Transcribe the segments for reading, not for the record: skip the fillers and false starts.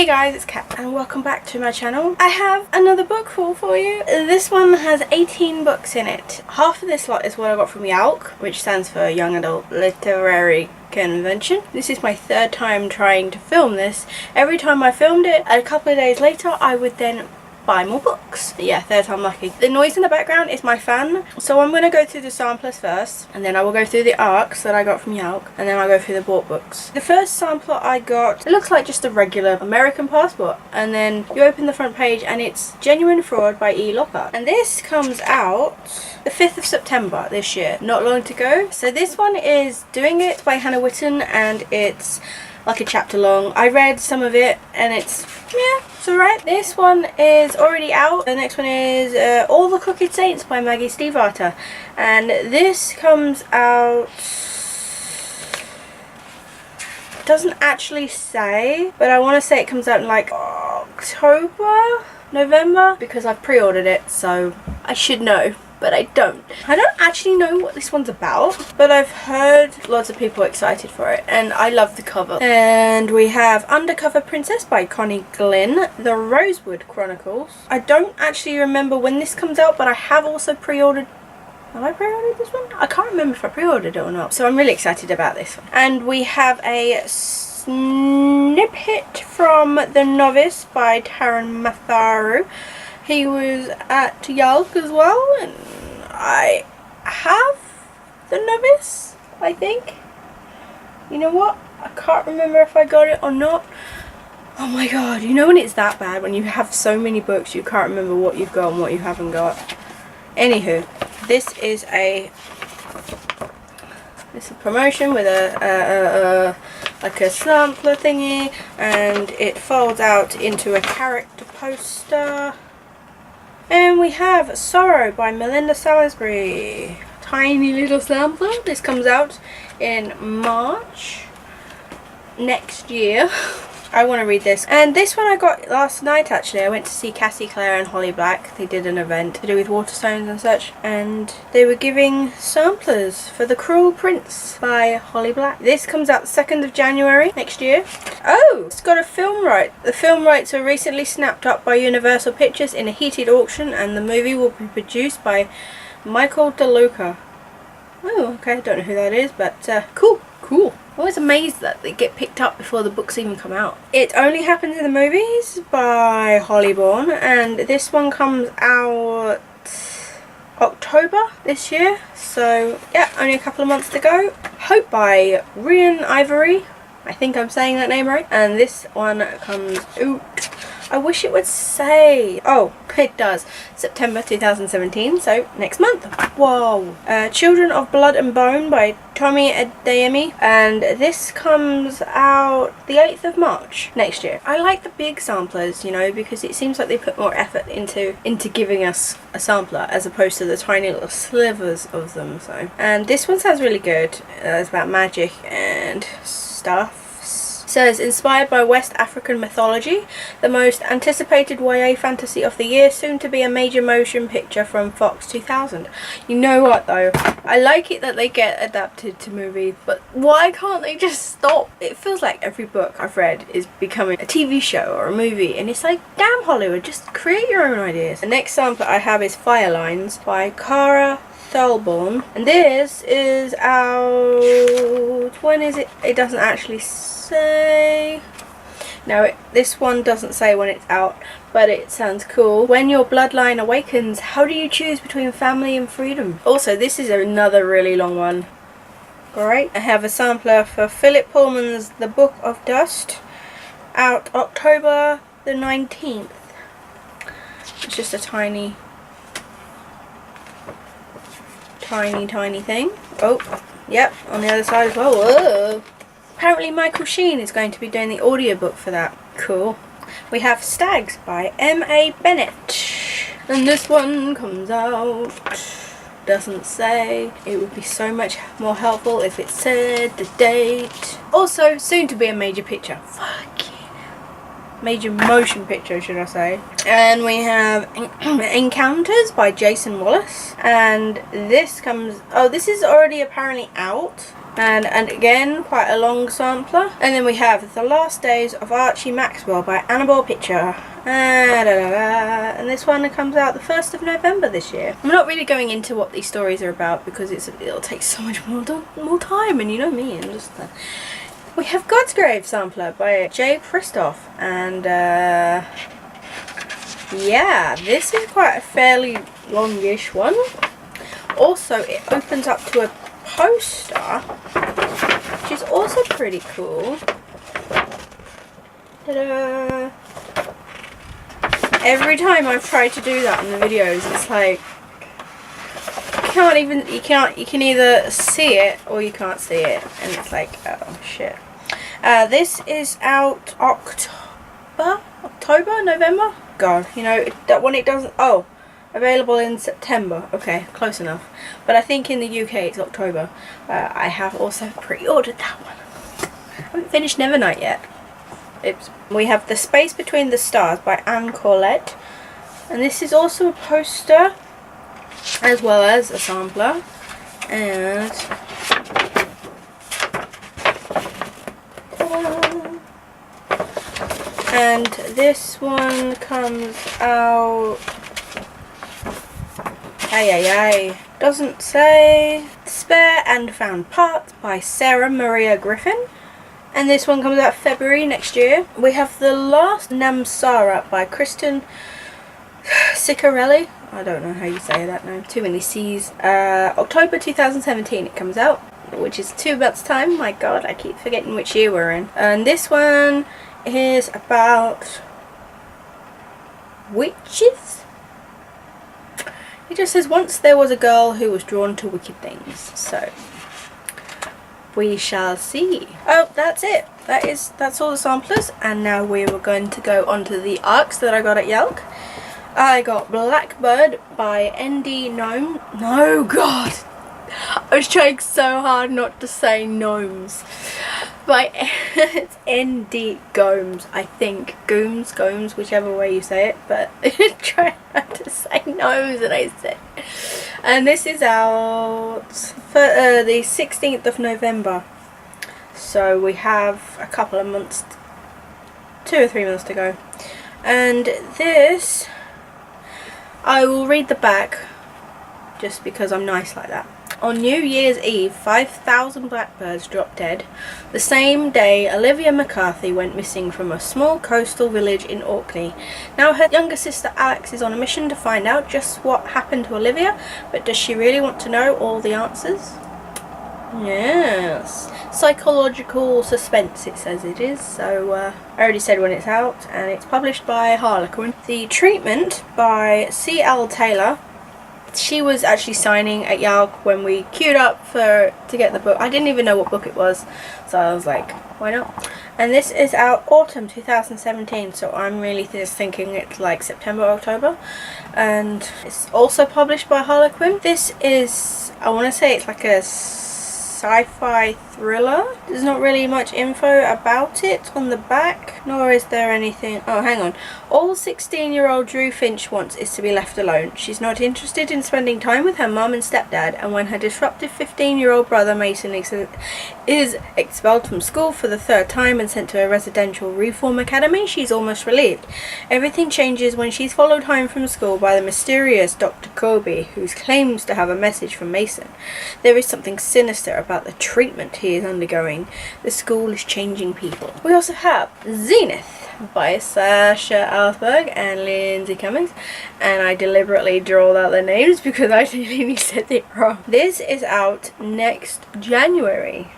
Hey guys, it's Kat and welcome back to my channel. I have another book haul for you. This one has 18 books in it. Half of this lot is what I got from YALC, which stands for Young Adult Literary Convention. This is my third time trying to film this. Every time I filmed it, a couple of days later I would then buy more books. Yeah, third time lucky. The noise in the background is my fan, so I'm going to go through the samplers first, and then I will go through the ARCs that I got from YALC, and then I'll go through the bought books. The first sampler I got, it looks like just a regular American passport, and then you open the front page and it's Genuine Fraud by E. Lockhart. And this comes out the 5th of September this year, not long to go. So this one is Doing It by Hannah Witten, and it's like a chapter long. I read some of it and it's alright. This one is already out. The next one is All the Crooked Saints by Maggie Stiefvater, and this comes out, it doesn't actually say, but I want to say it comes out in like October, November, because I've pre-ordered it, so I should know. But I don't. I don't actually know what this one's about, but I've heard lots of people excited for it, and I love the cover. And we have Undercover Princess by Connie Glynn, The Rosewood Chronicles. I don't actually remember when this comes out, but I have also pre-ordered. Have I pre-ordered this one? I can't remember if I pre-ordered it or not, so I'm really excited about this one. And we have a snippet from The Novice by Taran Matharu. He was at YALC as well, and I have The Novice, I think. You know what? I can't remember if I got it or not. Oh my god, you know when it's that bad, when you have so many books you can't remember what you've got and what you haven't got. Anywho, this is a promotion with a like a sampler thingy, and it folds out into a character poster. And we have Sorrow by Melinda Salisbury. Tiny little sampler. This comes out in March next year. I want to read this. And this one I got last night actually. I went to see Cassie Clare and Holly Black. They did an event to do with Waterstones and such. And they were giving samplers for The Cruel Prince by Holly Black. This comes out the 2nd of January next year. Oh, it's got a film right. The film rights were recently snapped up by Universal Pictures in a heated auction, and the movie will be produced by Michael DeLuca. Oh, okay, I don't know who that is, but cool. I'm always amazed that they get picked up before the books even come out. It Only Happens in the Movies by Holly Bourne, and this one comes out October this year, so yeah, only a couple of months to go. Hope by Rian Ivory, I think I'm saying that name right, and this one comes out, I wish it would say, oh it does, September 2017, so next month. Whoa. Children of Blood and Bone by Tommy Adeyemi, and this comes out the 8th of March next year. I like the big samplers, you know, because it seems like they put more effort into giving us a sampler as opposed to the tiny little slivers of them. So, and this one sounds really good. It's about magic and stuff. Says, inspired by West African mythology, the most anticipated YA fantasy of the year, soon to be a major motion picture from Fox 2000. You know what though, I like it that they get adapted to movies, but why can't they just stop? It feels like every book I've read is becoming a TV show or a movie, and it's like, damn Hollywood, just create your own ideas. The next sample I have is Fire Lines by Cara Thalborn, and this is out, when is it? It doesn't actually say. No, this one doesn't say when it's out, but it sounds cool. When your bloodline awakens, how do you choose between family and freedom? Also, this is another really long one. Alright, I have a sampler for Philip Pullman's The Book of Dust, out October the 19th. It's just a tiny thing. Oh, yep, on the other side as well. Whoa. Apparently Michael Sheen is going to be doing the audiobook for that. Cool. We have Stags by M.A. Bennett. And this one comes out, doesn't say. It would be so much more helpful if it said the date. Also, soon to be a major picture. Fuck yeah. Major motion picture, should I say. And we have Encounters by Jason Wallace, and this comes, oh, this is already apparently out, And again, quite a long sampler. And then we have The Last Days of Archie Maxwell by Annabelle Pitcher. And this one comes out the 1st of November this year. I'm not really going into what these stories are about because it'll take so much more time, and you know me, and just we have God's Grave sampler by Jay Christoph, and yeah, this is quite a fairly longish one. Also, it opens up to a poster, which is also pretty cool. Ta-da! Every time I've tried to do that in the videos, it's like you can either see it or you can't see it, and it's like, oh shit. This is out October, November. God, you know that one. It doesn't. Oh, available in September. Okay, close enough. But I think in the UK it's October. I have also pre-ordered that one. I haven't finished Nevernight yet. Oops. We have The Space Between the Stars by Anne Corlett, and this is also a poster as well as a sampler. And this one comes out, doesn't say. Spare and Found Parts by Sarah Maria Griffin. And this one comes out February next year. We have The Last Namsara by Kristen Ciccarelli. I don't know how you say that name. Too many C's. October 2017 it comes out, which is 2 months time. My god, I keep forgetting which year we're in. And this one is about witches. It just says, once there was a girl who was drawn to wicked things. So we shall see. Oh, that's it. That's all the samplers, and now we were going to go on to the ARCs that I got at YALC. I got Blackbird by ND Gnome. No, God, I was trying so hard not to say gnomes. It's ND Gomes, I think. Gomes, whichever way you say it. But I try not to say gnomes, and I said. And this is out for the 16th of November. So we have a couple of months, 2 or 3 months to go. And this, I will read the back just because I'm nice like that. On New Year's Eve, 5,000 blackbirds dropped dead. The same day, Olivia McCarthy went missing from a small coastal village in Orkney. Now her younger sister Alex is on a mission to find out just what happened to Olivia, but does she really want to know all the answers? Yes. Psychological suspense, it says it is. So I already said when it's out, and it's published by Harlequin. The Treatment by C.L. Taylor. She was actually signing at YALC when we queued up to get the book. I didn't even know what book it was, so I was like, why not? And this is out autumn 2017, so I'm really just thinking it's like September, October. And it's also published by Harlequin. This is, I want to say it's like a sci-fi thriller. There's not really much info about it on the back, nor is there anything. Oh, hang on. All 16-year-old Drew Finch wants is to be left alone. She's not interested in spending time with her mum and stepdad, and when her disruptive 15-year-old brother Mason is expelled from school for the 3rd time and sent to a residential reform academy, she's almost relieved. Everything changes when she's followed home from school by the mysterious Dr. Kobe, who claims to have a message from Mason. There is something sinister about the treatment he is undergoing. The school is changing people. We also have Zenith by Sasha Alsberg and Lindsay Cummings, and I deliberately drawled out their names because I nearly said it wrong. This is out next January.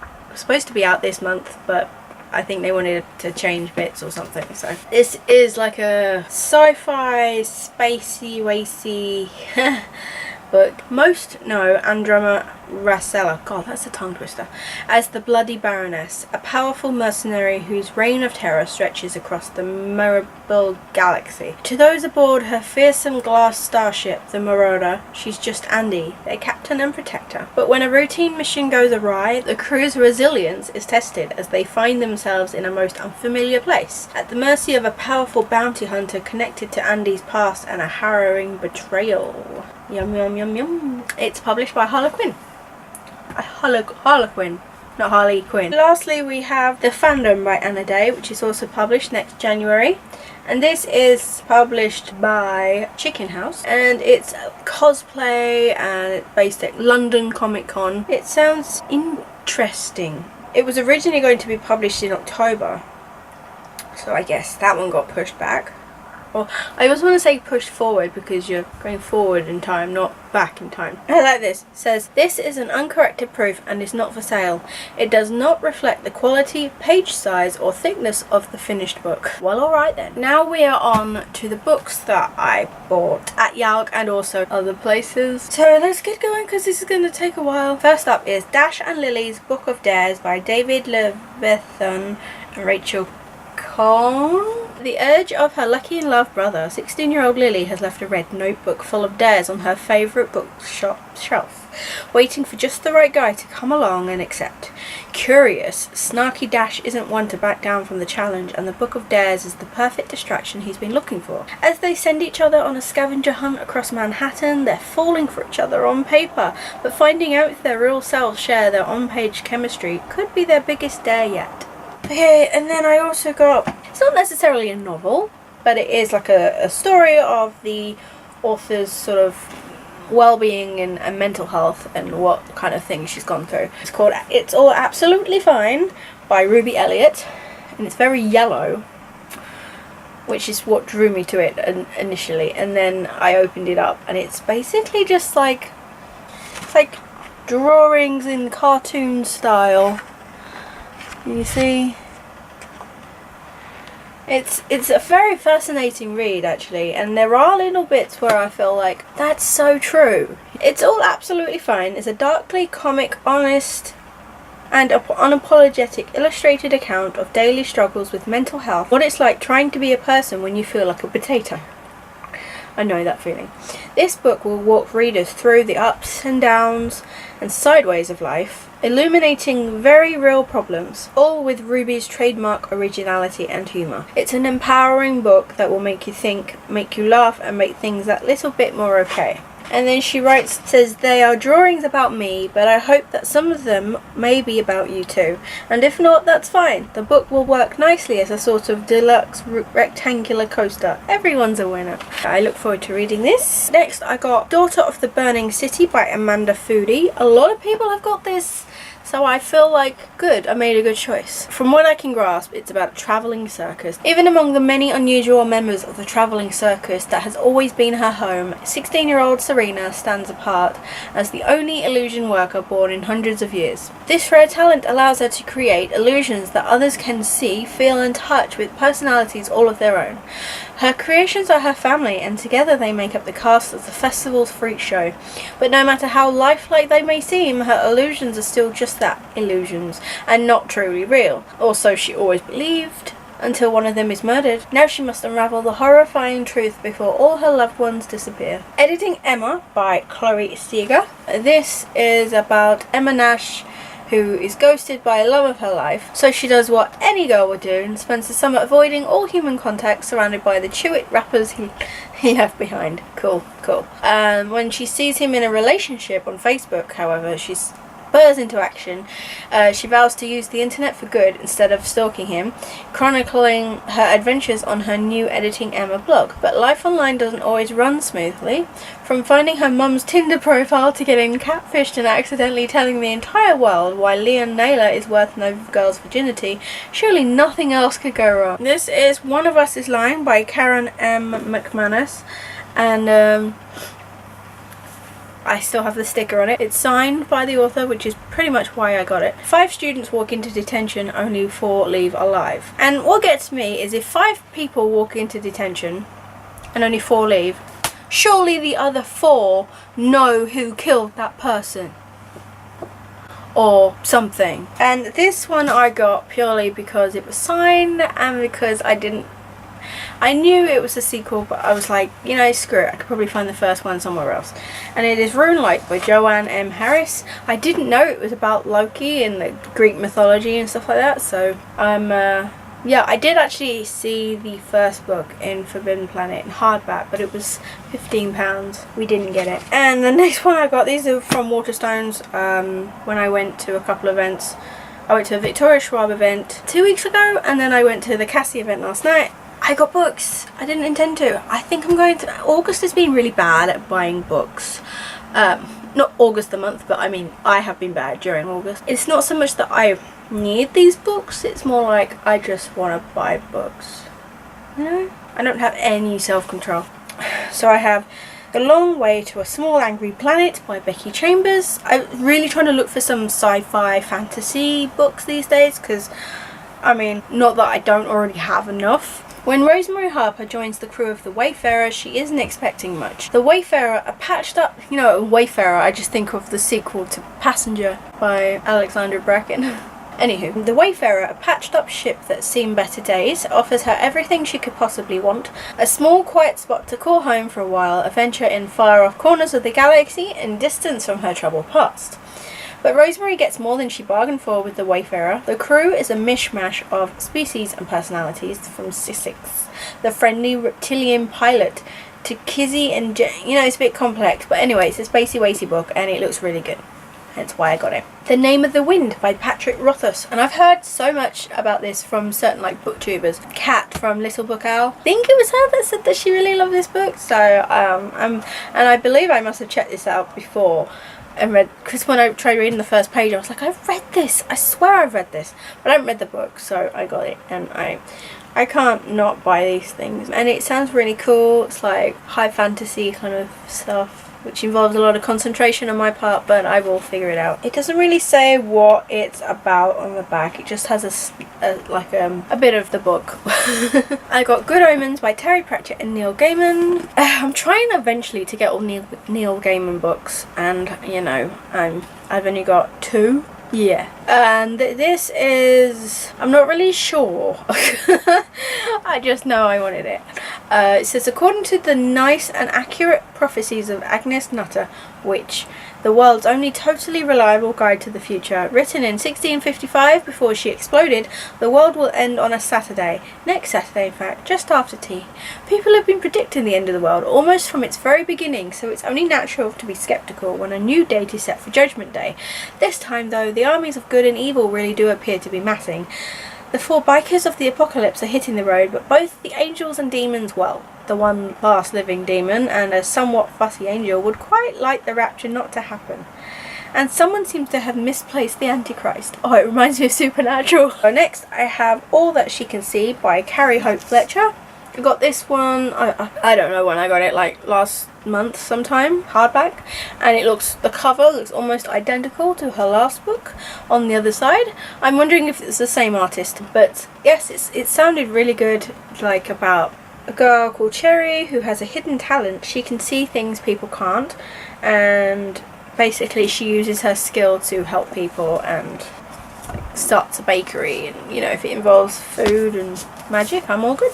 It was supposed to be out this month, but I think they wanted to change bits or something. So this is like a sci-fi, spacey, racy book. Most know Androma Rasella, God, that's a tongue twister, as the Bloody Baroness, a powerful mercenary whose reign of terror stretches across the Mirabel galaxy. To those aboard her fearsome glass starship, the Marauder, she's just Andy, their captain and protector. But when a routine mission goes awry, the crew's resilience is tested as they find themselves in a most unfamiliar place, at the mercy of a powerful bounty hunter connected to Andy's past and a harrowing betrayal. Yum yum yum yum. It's published by Harlequin. Harlequin, not Harley Quinn. Lastly, we have The Fandom by Anna Day, which is also published next January. And this is published by Chicken House, and it's cosplay and it's based at London Comic Con. It sounds interesting. It was originally going to be published in October, so I guess that one got pushed back. Well, I also want to say pushed forward because you're going forward in time, not back in time. I like this. It says, this is an uncorrected proof and is not for sale. It does not reflect the quality, page size or thickness of the finished book. Well, alright then. Now we are on to the books that I bought at YALC and also other places. So let's get going because this is going to take a while. First up is Dash and Lily's Book of Dares by David Levithan and Rachel Cohn. The urge of her lucky in love brother, 16-year-old Lily has left a red notebook full of dares on her favourite bookshop shelf, waiting for just the right guy to come along and accept. Curious, snarky Dash isn't one to back down from the challenge, and the Book of Dares is the perfect distraction he's been looking for. As they send each other on a scavenger hunt across Manhattan, they're falling for each other on paper, but finding out if their real selves share their on-page chemistry could be their biggest dare yet. Okay, and then I also got, it's not necessarily a novel, but it is like a story of the author's sort of well-being and mental health and what kind of things she's gone through. It's called It's All Absolutely Fine by Ruby Elliott, and it's very yellow, which is what drew me to it initially. And then I opened it up and it's basically just like, it's like drawings in cartoon style. You see, it's a very fascinating read actually, and there are little bits where I feel like that's so true. It's All Absolutely Fine is a darkly comic, honest and unapologetic illustrated account of daily struggles with mental health, what it's like trying to be a person when you feel like a potato. I know that feeling. This book will walk readers through the ups and downs and sideways of life, illuminating very real problems, all with Ruby's trademark originality and humour. It's an empowering book that will make you think, make you laugh, and make things that little bit more okay. And then she writes, says, they are drawings about me, but I hope that some of them may be about you too. And if not, that's fine. The book will work nicely as a sort of deluxe rectangular coaster. Everyone's a winner. I look forward to reading this. Next, I got Daughter of the Burning City by Amanda Foody. A lot of people have got this, so I feel like, good, I made a good choice. From what I can grasp, it's about a travelling circus. Even among the many unusual members of the travelling circus that has always been her home, 16-year-old Serena stands apart as the only illusion worker born in hundreds of years. This rare talent allows her to create illusions that others can see, feel and touch with personalities all of their own. Her creations are her family, and together they make up the cast of the festival's freak show. But no matter how lifelike they may seem, her illusions are still just that, illusions, and not truly real. Or so she always believed, until one of them is murdered. Now she must unravel the horrifying truth before all her loved ones disappear. Editing Emma by Chloe Seeger. This is about Emma Nash, who is ghosted by a love of her life, so she does what any girl would do and spends the summer avoiding all human contact, surrounded by the Chewit rappers he left behind. Cool. When she sees him in a relationship on Facebook, however, she spurs into action. She vows to use the internet for good instead of stalking him, chronicling her adventures on her new Editing Emma blog. But life online doesn't always run smoothly. From finding her mum's Tinder profile to getting catfished and accidentally telling the entire world why Leon Naylor is worth no girl's virginity, surely nothing else could go wrong. This is One of Us is Lying by Karen M. McManus, and I still have the sticker on it. It's signed by the author, which is pretty much why I got it. 5 students walk into detention, only 4 leave alive. And what gets me is if 5 people walk into detention and only 4 leave, surely the other 4 know who killed that person. Or something. And this one I got purely because it was signed and because I knew it was a sequel, but I was like, you know, screw it, I could probably find the first one somewhere else. And it is Runelite by Joanne M. Harris. I didn't know it was about Loki and the Greek mythology and stuff like that, so I'm Yeah, I did actually see the first book in Forbidden Planet in hardback, but it was £15. We didn't get it. And the next one I got, these are from Waterstones, when I went to a couple events. I went to a Victoria Schwab event 2 weeks ago, and then I went to the Cassie event last night. I got books. I didn't intend to. I think I'm going to... August has been really bad at buying books. Not August the month, but I mean, I have been bad during August. It's not so much that I need these books, it's more like I just want to buy books. You know? I don't have any self-control. So I have A Long Way to a Small Angry Planet by Becky Chambers. I'm really trying to look for some sci-fi fantasy books these days, because, I mean, not that I don't already have enough. When Rosemary Harper joins the crew of the Wayfarer, she isn't expecting much. The Wayfarer, a patched up... You know, Wayfarer, I just think of the sequel to Passenger by Alexandra Bracken. Anywho, the Wayfarer, a patched up ship that's seen better days, offers her everything she could possibly want. A small, quiet spot to call home for a while, a venture in far-off corners of the galaxy, and distance from her troubled past. But Rosemary gets more than she bargained for with the Wayfarer. The crew is a mishmash of species and personalities, from Sissix, the friendly reptilian pilot, to Kizzy and you know, it's a bit complex, but anyway, it's a spacey wacy book and it looks really good. Hence why I got it. The Name of the Wind by Patrick Rothfuss. And I've heard so much about this from certain like booktubers. Kat from Little Book Owl. I think it was her that said that she really loved this book. So and I believe I must have checked this out before and read, because when I tried reading the first page I was like, I've read this, I swear I've read this, but I haven't read the book, so I got it, and I can't not buy these things. And it sounds really cool. It's like high fantasy kind of stuff, which involves a lot of concentration on my part, but I will figure it out. It doesn't really say what it's about on the back, it just has a bit of the book. I got Good Omens by Terry Pratchett and Neil Gaiman. I'm trying eventually to get all Neil Gaiman books, and you know, I've only got 2. Yeah, and this is, I'm not really sure. I just know I wanted it. It says, according to the nice and accurate prophecies of Agnes Nutter, witch, the world's only totally reliable guide to the future, written in 1655 before she exploded, the world will end on a Saturday. Next Saturday, in fact, just after tea. People have been predicting the end of the world almost from its very beginning, so it's only natural to be sceptical when a new date is set for Judgment Day. This time, though, the armies of good and evil really do appear to be massing. The 4 bikers of the apocalypse are hitting the road, but both the angels and demons, well, the one last living demon and a somewhat fussy angel, would quite like the rapture not to happen. And someone seems to have misplaced the Antichrist. Oh, it reminds me of Supernatural. So next I have All That She Can See by Carrie Hope Fletcher. I got this one, I don't know when I got it, like last month sometime, hardback, and the cover looks almost identical to her last book on the other side. I'm wondering if it's the same artist, but yes, it sounded really good, like about a girl called Cherry who has a hidden talent. She can see things people can't, and basically she uses her skill to help people and like starts a bakery, and you know, if it involves food and magic, I'm all good.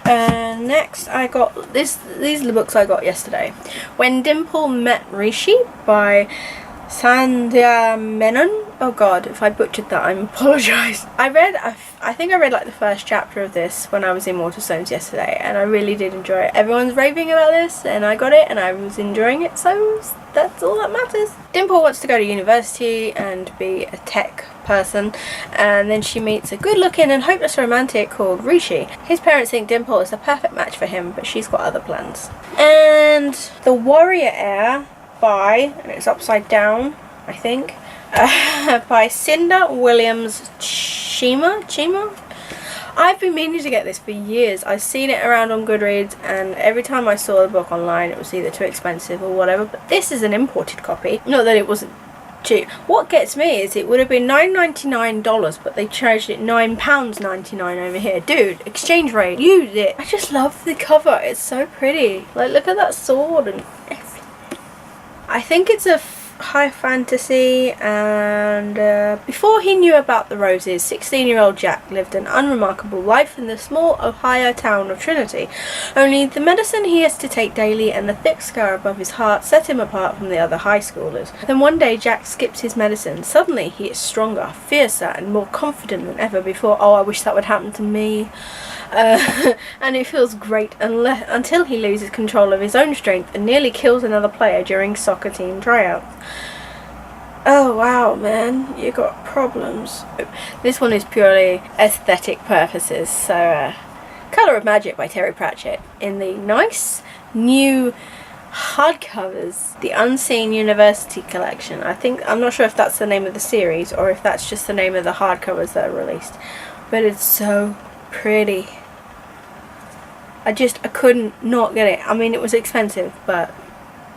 And next I got these are the books I got yesterday. When Dimple Met Rishi by Sandhya Menon. Oh god, if I butchered that, I apologise. I think I read like the first chapter of this when I was in Waterstones yesterday, and I really did enjoy it. Everyone's raving about this, and I got it, and I was enjoying it, so that's all that matters. Dimple wants to go to university and be a tech person, and then she meets a good-looking and hopeless romantic called Rishi. His parents think Dimple is the perfect match for him, but she's got other plans. And The Warrior Heir and it's upside down, I think, by Cinda Williams Chima. I've been meaning to get this for years. I've seen it around on Goodreads, and every time I saw the book online it was either too expensive or whatever, but this is an imported copy. Not that it wasn't cheap. What gets me is it would have been $9.99, but they charged it £9.99 over here. Dude, exchange rate, use it. I just love the cover, it's so pretty. Like, look at that sword and everything. I think it's high fantasy, and before he knew about the roses, 16-year-old Jack lived an unremarkable life in the small Ohio town of Trinity. Only the medicine he has to take daily and the thick scar above his heart set him apart from the other high schoolers. Then one day Jack skips his medicine. Suddenly he is stronger, fiercer, and more confident than ever before. Oh, I wish that would happen to me. And it feels great until he loses control of his own strength and nearly kills another player during soccer team tryouts. Oh wow, man, you got problems. This one is purely aesthetic purposes. So, Colour of Magic by Terry Pratchett in the nice new hardcovers, the Unseen University collection. I'm not sure if that's the name of the series or if that's just the name of the hardcovers that are released, but it's so pretty. I couldn't not get it. I mean, it was expensive, but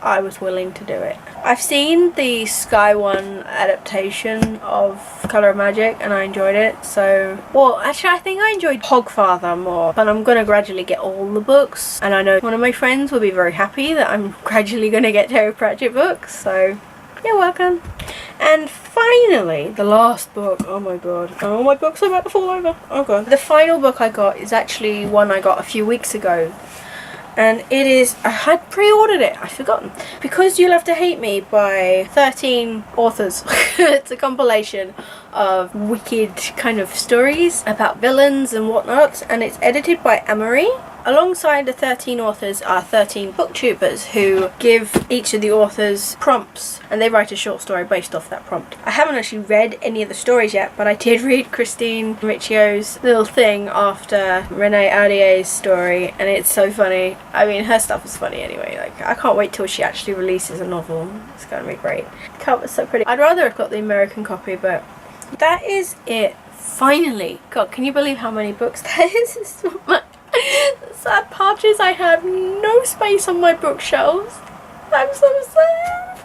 I was willing to do it. I've seen the Sky One adaptation of Colour of Magic and I enjoyed it. So, well, actually I think I enjoyed Hogfather more, but I'm gonna gradually get all the books, and I know one of my friends will be very happy that I'm gradually gonna get Terry Pratchett books, so you're welcome. And finally, the last book. Oh my god. Oh, my books are about to fall over. Oh god. The final book I got is actually one I got a few weeks ago. And it is, I had pre-ordered it, I've forgotten. Because You'll Have to Hate Me by 13 authors. It's a compilation of wicked kind of stories about villains and whatnot. And it's edited by Amory. Alongside the 13 authors are 13 booktubers who give each of the authors prompts, and they write a short story based off that prompt. I haven't actually read any of the stories yet, but I did read Christine Ricciot's little thing after Renee Audier's story, and it's so funny. I mean, her stuff is funny anyway. Like, I can't wait till she actually releases a novel. It's gonna be great. The cover's so pretty. I'd rather have got the American copy, but that is it. Finally. God, can you believe how many books that is? It's so much. The sad part is I have no space on my bookshelves. I'm so sad.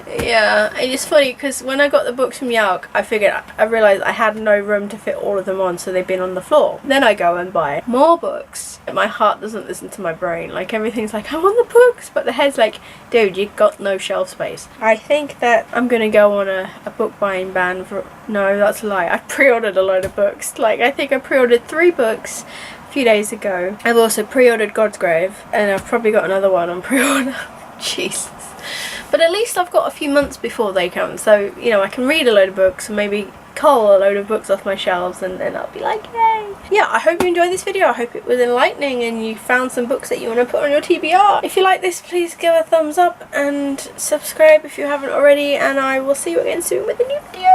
Yeah, and it's funny because when I got the books from YALC, I realised I had no room to fit all of them on, so they've been on the floor. Then I go and buy more books. My heart doesn't listen to my brain. Like, everything's like, I want the books, but the head's like, dude, you got no shelf space. I think that I'm gonna go on a book buying ban for, no, that's a lie. I pre-ordered a load of books. Like, I think I pre-ordered 3 books a few days ago. I've also pre-ordered God's Grave, and I've probably got another one on pre-order. Jesus. But at least I've got a few months before they come, so, you know, I can read a load of books and maybe cull a load of books off my shelves, and then I'll be like, yay! Yeah, I hope you enjoyed this video. I hope it was enlightening and you found some books that you want to put on your TBR. If you like this, please give a thumbs up and subscribe if you haven't already, and I will see you again soon with a new video.